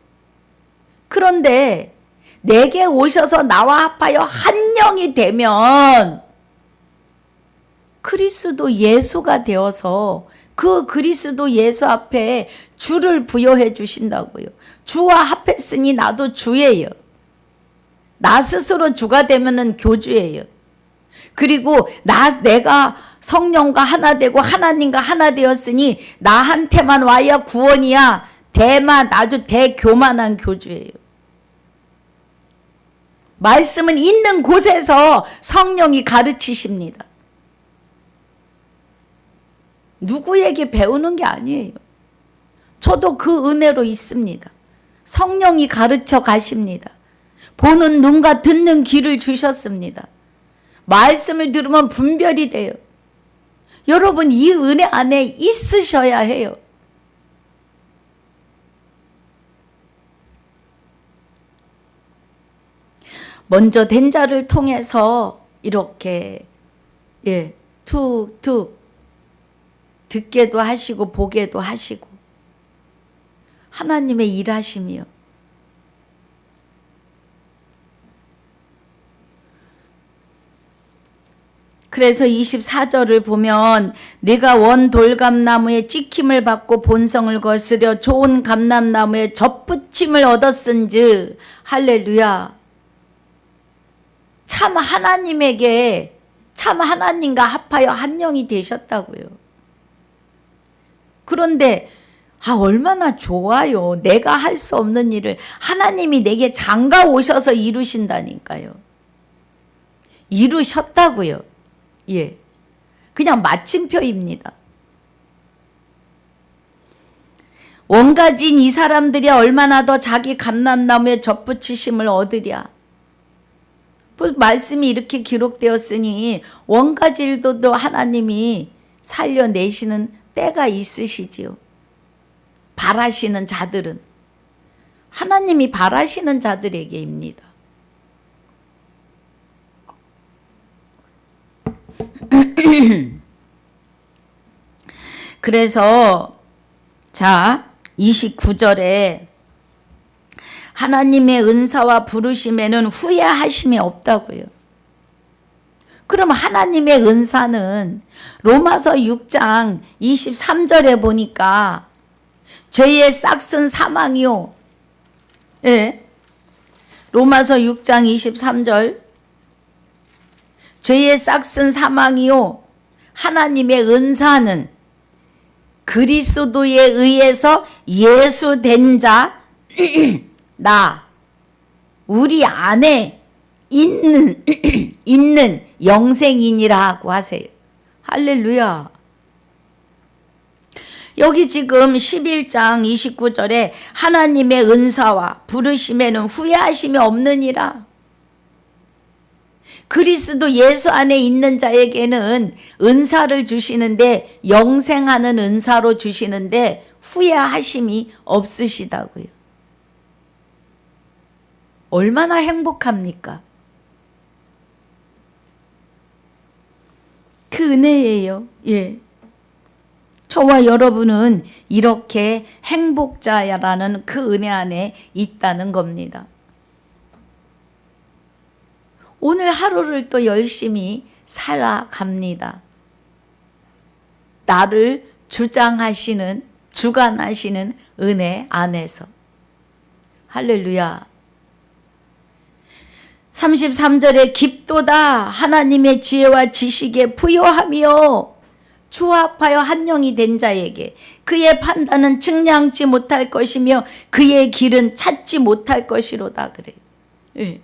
그런데 내게 오셔서 나와 합하여 한 영이 되면 그리스도 예수가 되어서 그 그리스도 예수 앞에 주를 부여해 주신다고요. 주와 합했으니 나도 주예요. 나 스스로 주가 되면은 교주예요. 그리고 내가 성령과 하나 되고 하나님과 하나 되었으니 나한테만 와야 구원이야. 아주 대교만한 교주예요. 말씀은 있는 곳에서 성령이 가르치십니다. 누구에게 배우는 게 아니에요. 저도 그 은혜로 있습니다. 성령이 가르쳐 가십니다. 보는 눈과 듣는 귀를 주셨습니다. 말씀을 들으면 분별이 돼요. 여러분 이 은혜 안에 있으셔야 해요. 먼저 된 자를 통해서 이렇게 툭툭 듣게도 하시고 보게도 하시고 하나님의 일하심이요. 그래서 24절을 보면 내가 원 돌감나무에 찍힘을 받고 본성을 거스려 좋은 감람나무에 접붙임을 얻었은즉 할렐루야. 참 하나님에게 참 하나님과 합하여 한 영이 되셨다고요. 그런데 얼마나 좋아요. 내가 할 수 없는 일을 하나님이 내게 장가 오셔서 이루신다니까요. 이루셨다고요. 예, 그냥 마침표입니다. 원가진 이 사람들이 얼마나 더 자기 감람나무에 접붙이심을 얻으랴. 말씀이 이렇게 기록되었으니 원가질도 하나님이 살려내시는 때가 있으시지요. 바라시는 자들은 하나님이 바라시는 자들에게입니다. 그래서 29절에 하나님의 은사와 부르심에는 후회하심이 없다고요. 그럼 하나님의 은사는 로마서 6장 23절에 보니까 죄의 싹슨 사망이요. 예. 로마서 6장 23절 죄의 싹슨 사망이요. 하나님의 은사는 그리스도에 의해서 예수된 자 우리 안에 있는 영생인이라고 하세요. 할렐루야. 여기 지금 11장 29절에 하나님의 은사와 부르심에는 후회하심이 없느니라. 그리스도 예수 안에 있는 자에게는 은사를 주시는데 영생하는 은사로 주시는데 후회하심이 없으시다고요. 얼마나 행복합니까? 그 은혜예요. 예. 저와 여러분은 이렇게 행복자라는 그 은혜 안에 있다는 겁니다. 오늘 하루를 또 열심히 살아갑니다. 나를 주장하시는, 주관하시는 은혜 안에서. 할렐루야. 33절에 깊도다 하나님의 지혜와 지식에 부요하며 주와 합하여 한 영이 된 자에게 그의 판단은 측량치 못할 것이며 그의 길은 찾지 못할 것이로다 그래. 예.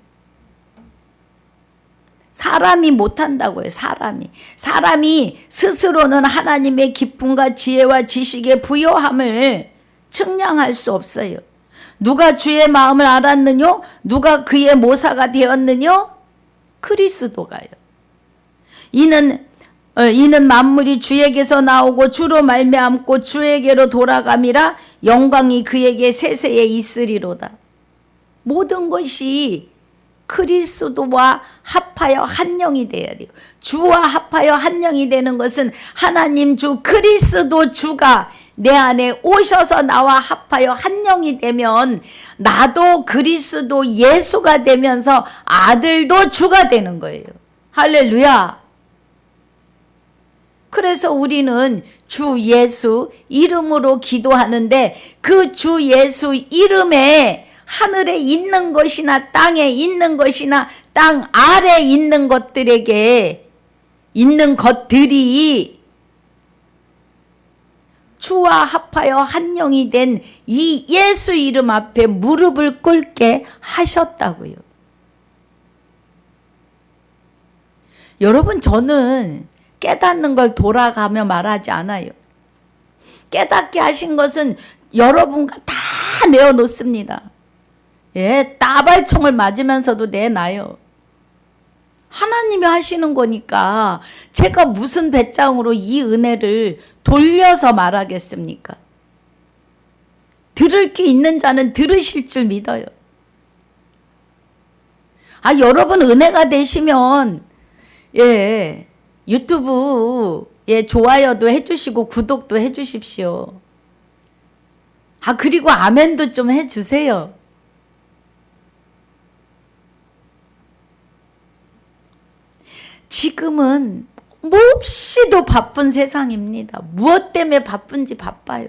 사람이 못한다고요. 사람이 스스로는 하나님의 기쁨과 지혜와 지식의 부요함을 측량할 수 없어요. 누가 주의 마음을 알았느뇨? 누가 그의 모사가 되었느뇨? 그리스도가요. 이는 만물이 주에게서 나오고 주로 말미암고 주에게로 돌아감이라 영광이 그에게 세세에 있으리로다. 모든 것이 그리스도와 합하여 한 영이 되어야 돼요. 주와 합하여 한 영이 되는 것은 하나님 주 그리스도 주가 내 안에 오셔서 나와 합하여 한 영이 되면 나도 그리스도 예수가 되면서 아들도 주가 되는 거예요. 할렐루야. 그래서 우리는 주 예수 이름으로 기도하는데 그 주 예수 이름에 하늘에 있는 것이나 땅에 있는 것이나 땅 아래 있는 것들에게 있는 것들이 주와 합하여 한 영이 된 이 예수 이름 앞에 무릎을 꿇게 하셨다고요. 여러분, 저는 깨닫는 걸 돌아가며 말하지 않아요. 깨닫게 하신 것은 여러분과 다 내어놓습니다. 예, 따발총을 맞으면서도 내놔요. 하나님이 하시는 거니까 제가 무슨 배짱으로 이 은혜를 돌려서 말하겠습니까? 들을 게 있는 자는 들으실 줄 믿어요. 여러분 은혜가 되시면 유튜브에 좋아요도 해주시고 구독도 해주십시오. 그리고 아멘도 좀 해주세요. 지금은 몹시도 바쁜 세상입니다. 무엇 때문에 바쁜지 바빠요.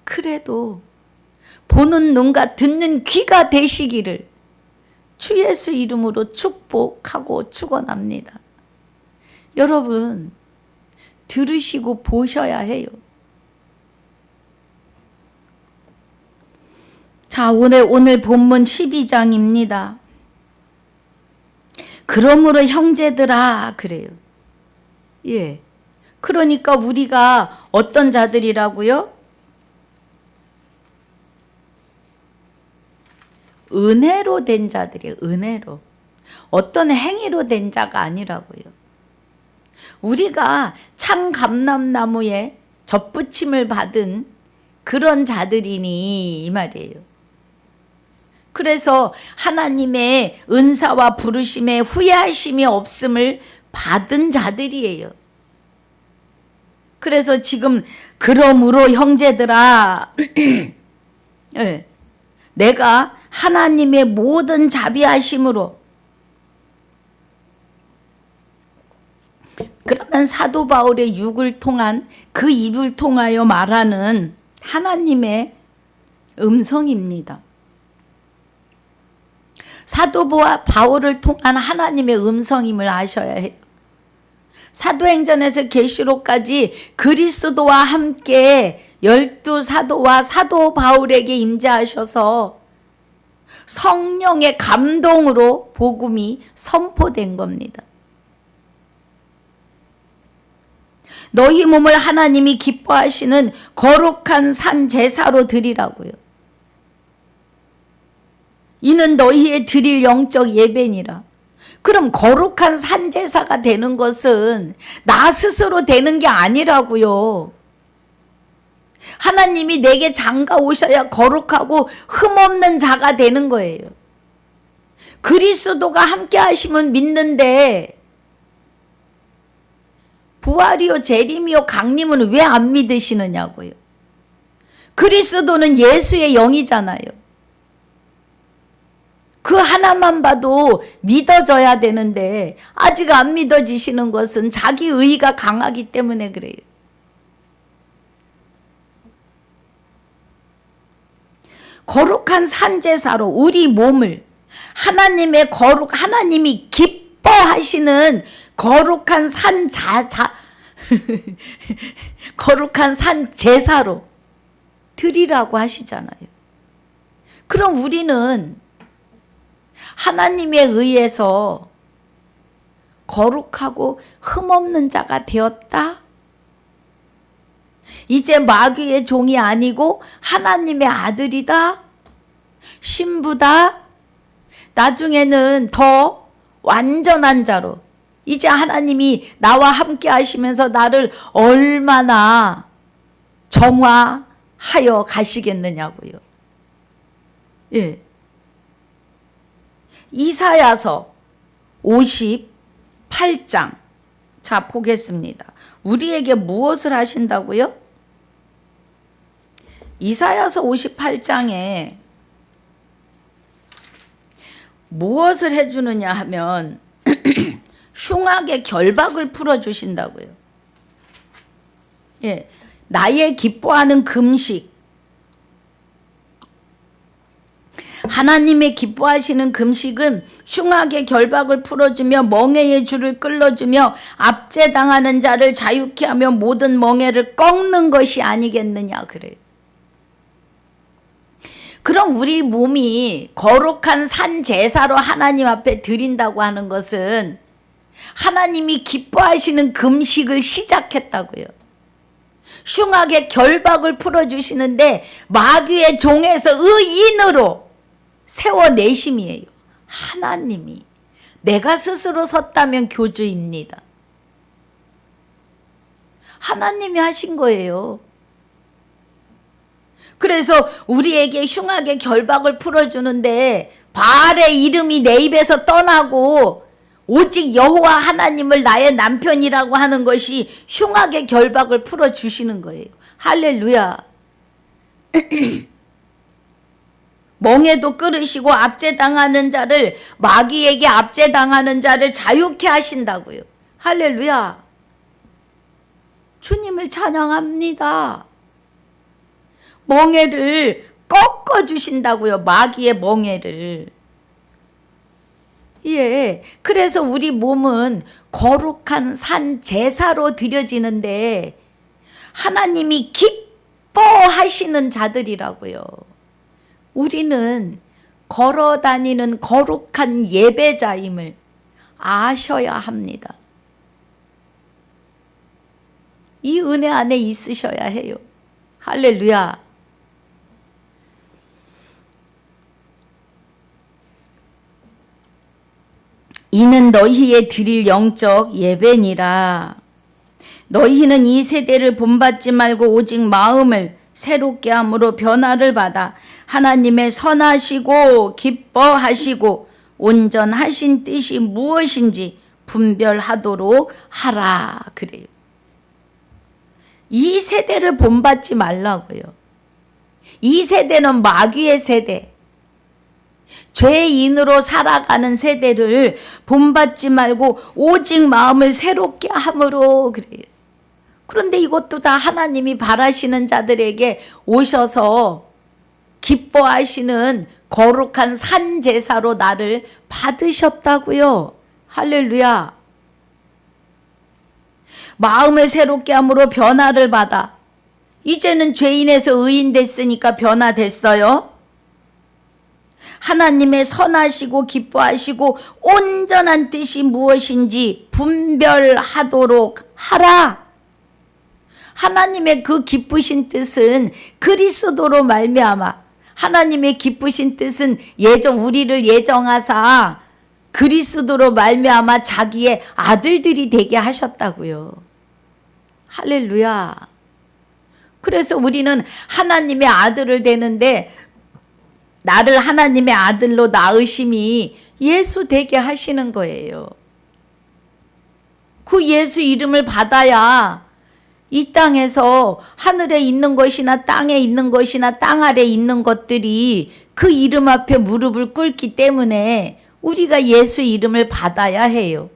그래도 보는 눈과 듣는 귀가 되시기를 주 예수 이름으로 축복하고 축원합니다. 여러분, 들으시고 보셔야 해요. 자, 오늘 본문 12장입니다. 그러므로 형제들아 그래요. 그러니까 우리가 어떤 자들이라고요? 은혜로 된 자들이에요. 은혜로. 어떤 행위로 된 자가 아니라고요. 우리가 참 감람나무에 젖붙임을 받은 그런 자들이니 이 말이에요. 그래서 하나님의 은사와 부르심에 후회하심이 없음을 받은 자들이에요. 그래서 지금 그러므로 형제들아 내가 하나님의 모든 자비하심으로, 그러면 사도 바울의 육을 통한 그 입을 통하여 말하는 하나님의 음성입니다. 사도 바울을 통한 하나님의 음성임을 아셔야 해요. 사도행전에서 계시록까지 그리스도와 함께 12사도와 사도 바울에게 임재하셔서 성령의 감동으로 복음이 선포된 겁니다. 너희 몸을 하나님이 기뻐하시는 거룩한 산 제사로 드리라고요. 이는 너희의 드릴 영적 예배니라. 그럼 거룩한 산 제사가 되는 것은 나 스스로 되는 게 아니라고요. 하나님이 내게 장가 오셔야 거룩하고 흠없는 자가 되는 거예요. 그리스도가 함께 하시면 믿는데 부활이요 재림이요 강림은 왜 안 믿으시느냐고요. 그리스도는 예수의 영이잖아요. 그 하나만 봐도 믿어져야 되는데 아직 안 믿어지시는 것은 자기 의가 강하기 때문에 그래요. 거룩한 산제사로 우리 몸을 하나님이 기뻐하시는 거룩한 거룩한 산 제사로 드리라고 하시잖아요. 그럼 우리는 하나님에 의해서 거룩하고 흠없는 자가 되었다. 이제 마귀의 종이 아니고 하나님의 아들이다. 신부다. 나중에는 더 완전한 자로, 이제 하나님이 나와 함께 하시면서 나를 얼마나 정화하여 가시겠느냐고요. 예. 이사야서 58장. 자, 보겠습니다. 우리에게 무엇을 하신다고요? 이사야서 58장에 무엇을 해주느냐 하면 흉악의 결박을 풀어주신다고요. 예, 나의 기뻐하는 금식, 하나님의 기뻐하시는 금식은 흉악의 결박을 풀어주며 멍에의 줄을 끌어주며 압제당하는 자를 자유케 하며 모든 멍에를 꺾는 것이 아니겠느냐 그래요. 그럼 우리 몸이 거룩한 산 제사로 하나님 앞에 드린다고 하는 것은 하나님이 기뻐하시는 금식을 시작했다고요. 흉악의 결박을 풀어주시는데 마귀의 종에서 의인으로 세워내심이에요. 하나님이. 내가 스스로 섰다면 교주입니다. 하나님이 하신 거예요. 그래서 우리에게 흉악의 결박을 풀어주는데 바알의 이름이 내 입에서 떠나고 오직 여호와 하나님을 나의 남편이라고 하는 것이 흉악의 결박을 풀어주시는 거예요. 할렐루야. 멍에도 끌으시고 압제당하는 자를, 마귀에게 압제당하는 자를 자유케 하신다고요. 할렐루야. 주님을 찬양합니다. 멍에를 꺾어주신다고요. 마귀의 멍에를. 예. 그래서 우리 몸은 거룩한 산 제사로 드려지는데 하나님이 기뻐하시는 자들이라고요. 우리는 걸어 다니는 거룩한 예배자임을 아셔야 합니다. 이 은혜 안에 있으셔야 해요. 할렐루야. 이는 너희의 드릴 영적 예배니라. 너희는 이 세대를 본받지 말고 오직 마음을 새롭게 함으로 변화를 받아 하나님의 선하시고 기뻐하시고 온전하신 뜻이 무엇인지 분별하도록 하라 그래요. 이 세대를 본받지 말라고요. 이 세대는 마귀의 세대, 죄인으로 살아가는 세대를 본받지 말고 오직 마음을 새롭게 함으로 그래요. 그런데 이것도 다 하나님이 바라시는 자들에게 오셔서 기뻐하시는 거룩한 산 제사로 나를 받으셨다고요. 할렐루야. 마음을 새롭게 함으로 변화를 받아. 이제는 죄인에서 의인 됐으니까 변화됐어요. 하나님의 선하시고 기뻐하시고 온전한 뜻이 무엇인지 분별하도록 하라. 하나님의 그 기쁘신 뜻은 그리스도로 말미암아, 하나님의 기쁘신 뜻은 우리를 예정하사 그리스도로 말미암아 자기의 아들들이 되게 하셨다고요. 할렐루야. 그래서 우리는 하나님의 아들을 되는데 나를 하나님의 아들로 낳으심이 예수 되게 하시는 거예요. 그 예수 이름을 받아야 이 땅에서 하늘에 있는 것이나 땅에 있는 것이나 땅 아래 있는 것들이 그 이름 앞에 무릎을 꿇기 때문에 우리가 예수 이름을 받아야 해요.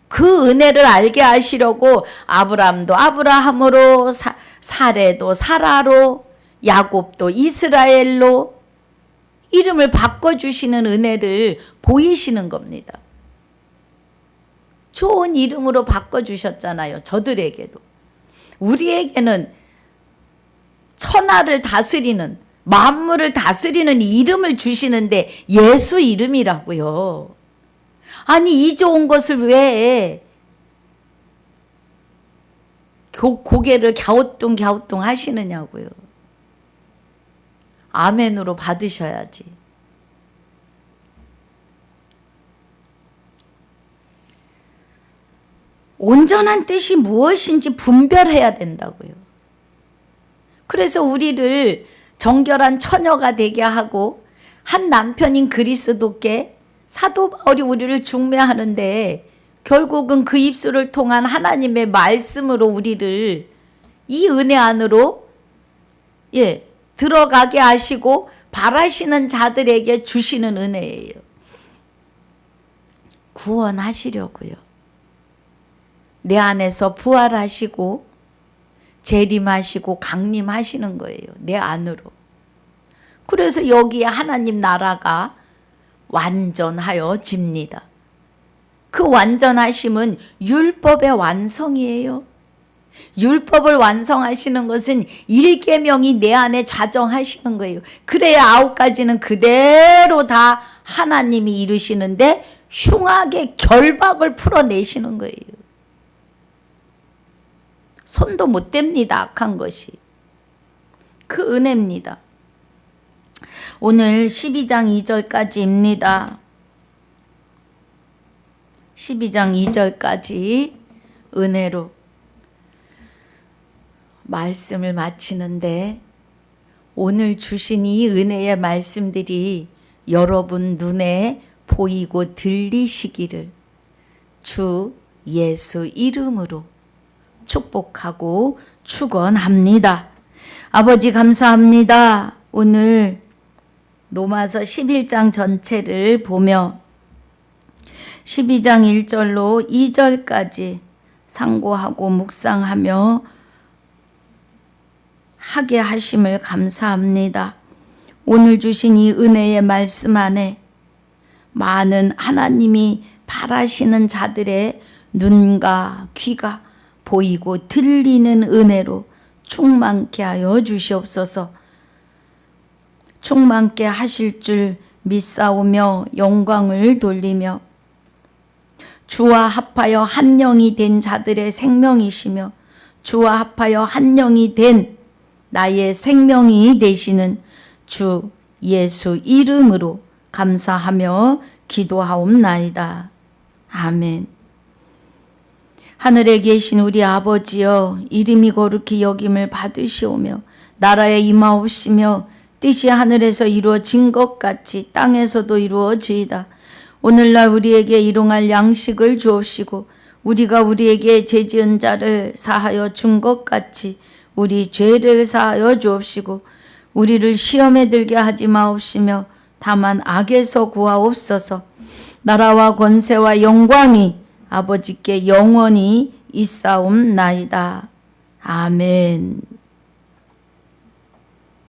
그 은혜를 알게 하시려고 아브람도 아브라함으로, 사레도 사라로, 야곱도 이스라엘로 이름을 바꿔주시는 은혜를 보이시는 겁니다. 좋은 이름으로 바꿔주셨잖아요. 저들에게도. 우리에게는 천하를 다스리는, 만물을 다스리는 이름을 주시는데 예수 이름이라고요. 아니 이 좋은 것을 왜 고개를 갸우뚱 하시느냐고요. 아멘으로 받으셔야지. 온전한 뜻이 무엇인지 분별해야 된다고요. 그래서 우리를 정결한 처녀가 되게 하고 한 남편인 그리스도께 사도 바울이 우리를 중매하는데 결국은 그 입술을 통한 하나님의 말씀으로 우리를 이 은혜 안으로 들어가게 하시고 바라시는 자들에게 주시는 은혜예요. 구원하시려고요. 내 안에서 부활하시고 재림하시고 강림하시는 거예요. 내 안으로. 그래서 여기에 하나님 나라가 완전하여집니다. 그 완전하심은 율법의 완성이에요. 율법을 완성하시는 것은 1계명이 내 안에 좌정하시는 거예요. 그래야 9가지는 그대로 다 하나님이 이루시는데 흉악의 결박을 풀어내시는 거예요. 손도 못 댑니다. 악한 것이. 그 은혜입니다. 오늘 12장 2절까지입니다. 12장 2절까지 은혜로 말씀을 마치는데 오늘 주신 이 은혜의 말씀들이 여러분 눈에 보이고 들리시기를 주 예수 이름으로 축복하고 축원합니다. 아버지 감사합니다. 오늘 로마서 11장 전체를 보며 12장 1절로 2절까지 상고하고 묵상하며 하게 하심을 감사합니다. 오늘 주신 이 은혜의 말씀 안에 많은 하나님이 바라시는 자들의 눈과 귀가 보이고 들리는 은혜로 충만케 하여 주시옵소서. 충만케 하실 줄 믿사오며 영광을 돌리며 주와 합하여 한 영이 된 자들의 생명이시며 주와 합하여 한 영이 된 나의 생명이 되시는 주 예수 이름으로 감사하며 기도하옵나이다. 아멘. 하늘에 계신 우리 아버지여, 이름이 거룩히 여김을 받으시오며 나라에 임하옵시며 뜻이 하늘에서 이루어진 것 같이 땅에서도 이루어지이다. 오늘날 우리에게 일용할 양식을 주옵시고 우리가 우리에게 죄지은 자를 사하여 준 것 같이 우리 죄를 사하여 주옵시고 우리를 시험에 들게 하지 마옵시며 다만 악에서 구하옵소서. 나라와 권세와 영광이 아버지께 영원히 있사옵나이다. 아멘.